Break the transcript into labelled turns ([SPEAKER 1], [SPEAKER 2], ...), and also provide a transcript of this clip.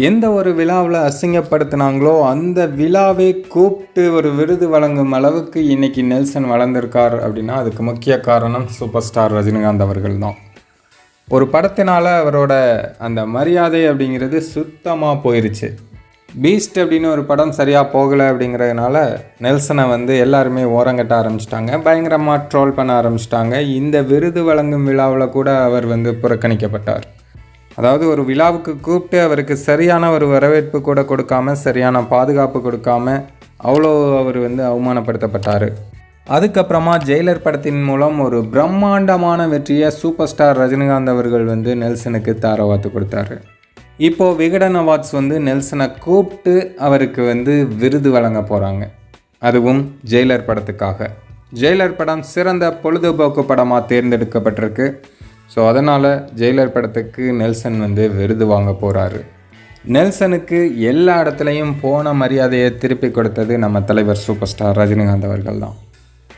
[SPEAKER 1] எந்த ஒரு விழாவில் அசிங்கப்படுத்தினாங்களோ அந்த விழாவே கூப்பிட்டு ஒரு விருது வழங்கும் அளவுக்கு இன்றைக்கி நெல்சன் வளர்ந்திருக்கார் அப்படின்னா அதுக்கு முக்கிய காரணம் சூப்பர் ஸ்டார் ரஜினிகாந்த் அவர்கள் தான். ஒரு படத்தினால் அவரோட அந்த மரியாதை அப்படிங்கிறது சுத்தமாக போயிடுச்சு. பீஸ்ட் அப்படின்னு ஒரு படம் சரியாக போகலை அப்படிங்கிறதுனால நெல்சனை எல்லாருமே ஓரங்கட்ட ஆரம்பிச்சிட்டாங்க, பயங்கரமாக ட்ரோல் பண்ண ஆரம்பிச்சிட்டாங்க. இந்த விருது வழங்கும் விழாவில் கூட அவர் புறக்கணிக்கப்பட்டார். அதாவது ஒரு விழாவுக்கு கூப்பிட்டு அவருக்கு சரியான ஒரு வரவேற்பு கூட கொடுக்காம, சரியான பாதுகாப்பு கொடுக்காம அவ்வளோ அவர் அவமானப்படுத்தப்பட்டார். அதுக்கப்புறமா ஜெயிலர் படத்தின் மூலம் ஒரு பிரம்மாண்டமான வெற்றியை சூப்பர் ஸ்டார் ரஜினிகாந்த் அவர்கள் நெல்சனுக்கு தாரவாத்து கொடுத்தாரு. இப்போது விகடன் அவார்ட்ஸ் நெல்சனை கூப்பிட்டு அவருக்கு விருது வழங்க போகிறாங்க, அதுவும் ஜெயிலர் படத்துக்காக. ஜெயிலர் படம் சிறந்த பொழுதுபோக்கு படமாக தேர்ந்தெடுக்கப்பட்டிருக்கு. ஸோ அதனால் ஜெயிலர் படத்துக்கு நெல்சன் விருது வாங்க போகிறாரு. நெல்சனுக்கு எல்லா இடத்துலையும் போன மரியாதையை திருப்பி கொடுத்தது நம்ம தலைவர் சூப்பர் ஸ்டார் ரஜினிகாந்த் அவர்கள் தான்.